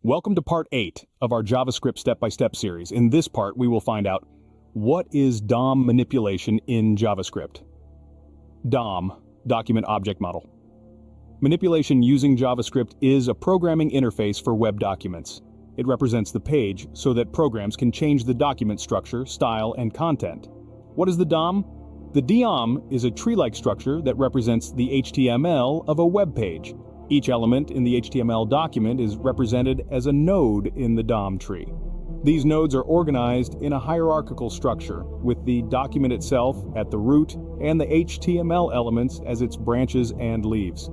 Welcome to part 8 of our JavaScript step-by-step series. In this part, we will find out what is DOM manipulation in JavaScript. DOM, Document Object Model. Manipulation using JavaScript is a programming interface for web documents. It represents the page so that programs can change the document structure, style, and content. What is the DOM? The DOM is a tree-like structure that represents the HTML of a web page. Each element in the HTML document is represented as a node in the DOM tree. These nodes are organized in a hierarchical structure, with the document itself at the root and the HTML elements as its branches and leaves.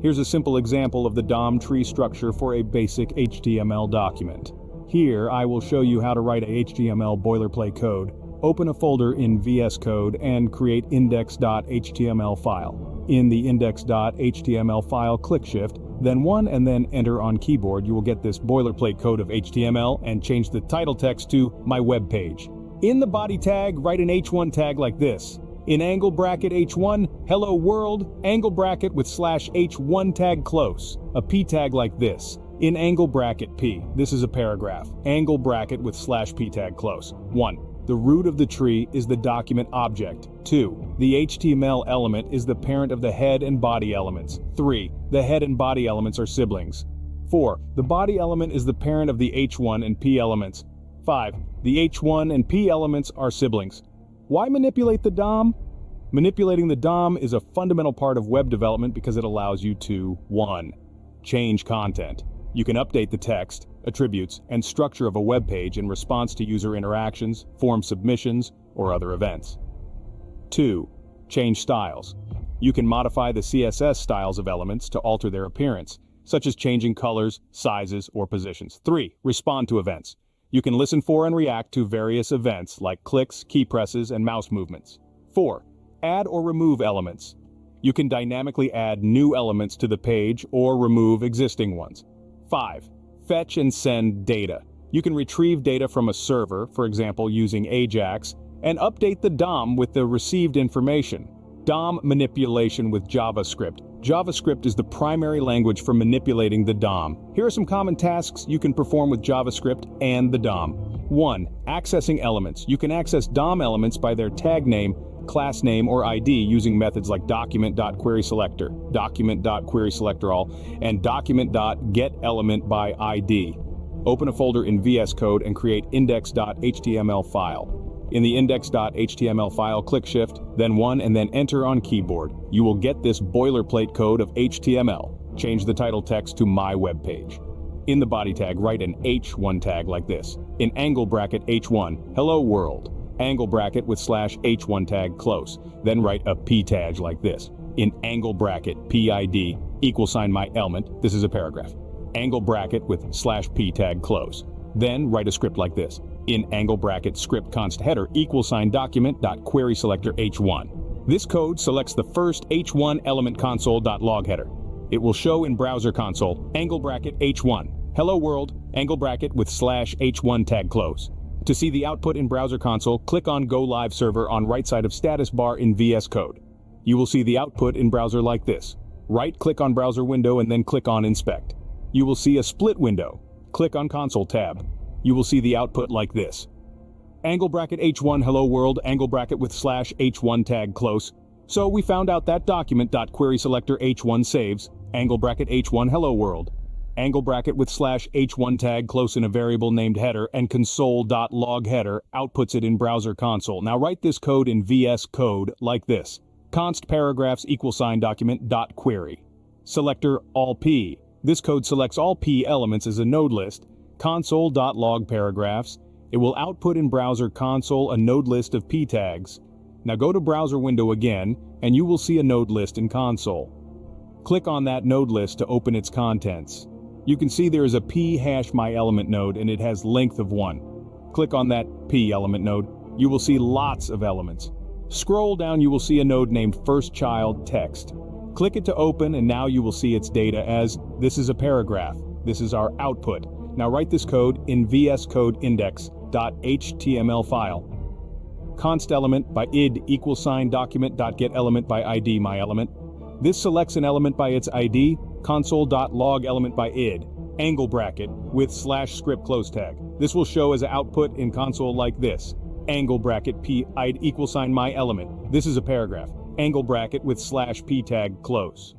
Here's a simple example of the DOM tree structure for a basic HTML document. Here, I will show you how to write a HTML boilerplate code. Open a folder in VS Code and create index.html file. In the index.html file, click Shift, then 1 and then Enter on keyboard. You will get this boilerplate code of HTML and change the title text to My Web Page. In the body tag, write an H1 tag like this. In angle bracket H1, hello world, angle bracket with /H1 tag close. A P tag like this. In angle bracket P, this is a paragraph. Angle bracket with /P tag close. 1. The root of the tree is the document object. 2. The HTML element is the parent of the head and body elements. 3. The head and body elements are siblings. 4. The body element is the parent of the H1 and P elements. 5. The H1 and P elements are siblings. Why manipulate the DOM? Manipulating the DOM is a fundamental part of web development because it allows you to 1. Change content. You can update the text, attributes, and structure of a web page in response to user interactions, form submissions, or other events. 2. Change styles. You can modify the CSS styles of elements to alter their appearance, such as changing colors, sizes, or positions. 3. Respond to events. You can listen for and react to various events like clicks, key presses, and mouse movements. 4. Add or remove elements. You can dynamically add new elements to the page or remove existing ones. 5. Fetch and send data. You can retrieve data from a server, for example using AJAX, and update the DOM with the received information. DOM manipulation with JavaScript. JavaScript is the primary language for manipulating the DOM. Here are some common tasks you can perform with JavaScript and the DOM. 1. Accessing elements. You can access DOM elements by their tag name, class name, or ID using methods like document.querySelector, document.querySelectorAll, and document.getElementById. Open a folder in VS Code and create index.html file. In the index.html file, click Shift, then 1 and then Enter on keyboard. You will get this boilerplate code of HTML. Change the title text to My Web Page. In the body tag, write an H1 tag like this. In angle bracket H1, hello world. Angle bracket with /H1 tag close. Then write a P tag like this. In angle bracket PID =, my element, this is a paragraph. Angle bracket with /P tag close. Then write a script like this. In angle bracket script const header =, document.querySelector H1. This code selects the first H1 element console.log header. It will show in browser console angle bracket H1. Hello world, angle bracket with /H1 tag close. To see the output in browser console, click on Go Live Server on right side of status bar in VS Code. You will see the output in browser like this. Right-click on browser window and then click on Inspect. You will see a split window. Click on Console tab. You will see the output like this. Angle bracket H1 hello world, angle bracket with /H1 tag close. So we found out that document.querySelector H1 saves, angle bracket H1 hello world. Angle bracket with /H1 tag close in a variable named header and console.log header outputs it in browser console. Now write this code in VS Code like this. Const paragraphs =, document.query. Selector all P. This code selects all P elements as a node list. Console.log paragraphs. It will output in browser console a node list of P tags. Now go to browser window again and you will see a node list in console. Click on that node list to open its contents. You can see there is a p#myElement node and it has length of 1. Click on that p element node. You will see lots of elements. Scroll down, you will see a node named firstChild text. Click it to open and now you will see its data as this is a paragraph. This is our output. Now write this code in VS Code index.html file. Const element by id =, document.getElementById my element. This selects an element by its ID, console.log element by id. angle bracket with /script close tag. This will show as an output in console like this. Angle bracket p id =, my element. This is a paragraph. Angle bracket with /p tag close.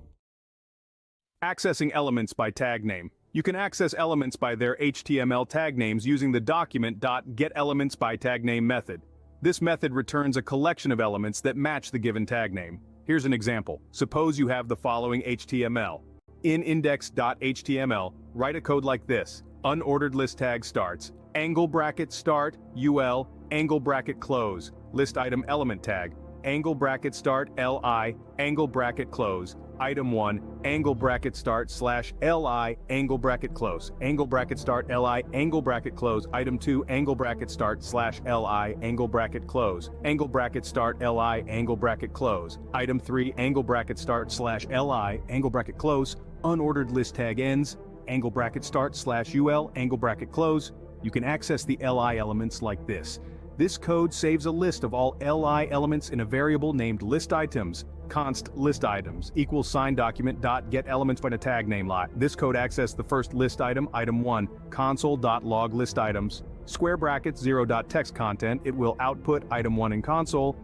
Accessing elements by tag name. You can access elements by their HTML tag names using the document.getElementsByTagName method. This method returns a collection of elements that match the given tag name. Here's an example. Suppose you have the following HTML. In index.html, write a code like this. Unordered list tag starts, angle bracket start, ul, angle bracket close, list item element tag, angle bracket start li, angle bracket close, item 1, angle bracket start /li, angle bracket close, angle bracket start li, angle bracket close, item 2, angle bracket start /li, angle bracket close, angle bracket start li, angle bracket close, item 3, angle bracket start /li, angle bracket close, unordered list tag ends, angle bracket start /ul, angle bracket close. You can access the li elements like this. This code saves a list of all li elements in a variable named listItems. Const listItems =, document.getElementsByTagName. This code accessed the first list item, item 1, console.log listItems, square brackets 0.text content. It will output item 1 in console.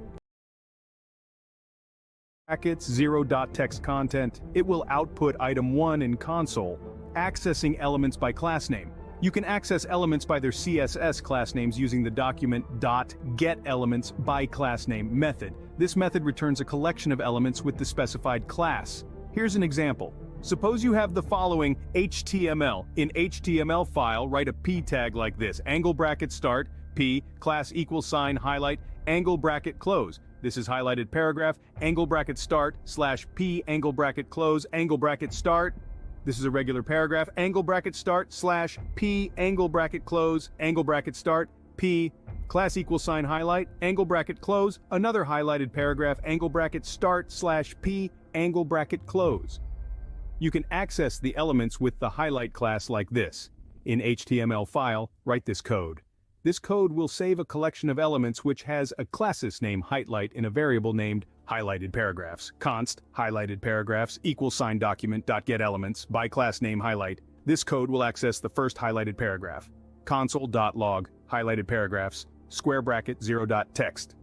Brackets 0.text content. It will output item 1 in console. Accessing elements by class name. You can access elements by their CSS class names using the document.getElementsByClassName method. This method returns a collection of elements with the specified class. Here's an example. Suppose you have the following HTML. In HTML file, write a p tag like this. Angle bracket start, p, class =, highlight, angle bracket close. This is highlighted paragraph, angle bracket start /p, angle bracket close, angle bracket start. This is a regular paragraph, angle bracket start /p, angle bracket close, angle bracket start, p, class =, highlight, angle bracket close, another highlighted paragraph, angle bracket start /p, angle bracket close. You can access the elements with the highlight class like this. In HTML file, write this code. This code will save a collection of elements which has a class name highlight in a variable named highlighted paragraphs. Const highlighted paragraphs =, document.getElementsByClassName highlight. This code will access the first highlighted paragraph. Console.log highlighted paragraphs, square bracket 0.text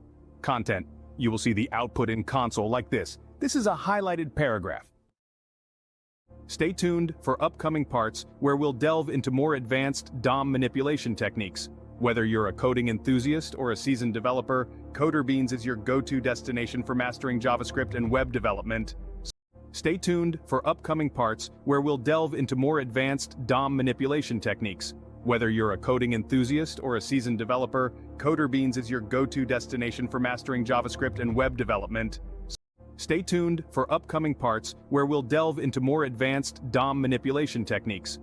content. You will see the output in console like this. This is a highlighted paragraph. Stay tuned for upcoming parts where we'll delve into more advanced DOM manipulation techniques. Whether you're a coding enthusiast or a seasoned developer, CoderBeans is your go-to destination for mastering JavaScript and web development. Stay tuned for upcoming parts where we'll delve into more advanced DOM manipulation techniques. Whether you're a coding enthusiast or a seasoned developer, CoderBeans is your go-to destination for mastering JavaScript and web development. Stay tuned for upcoming parts where we'll delve into more advanced DOM manipulation techniques.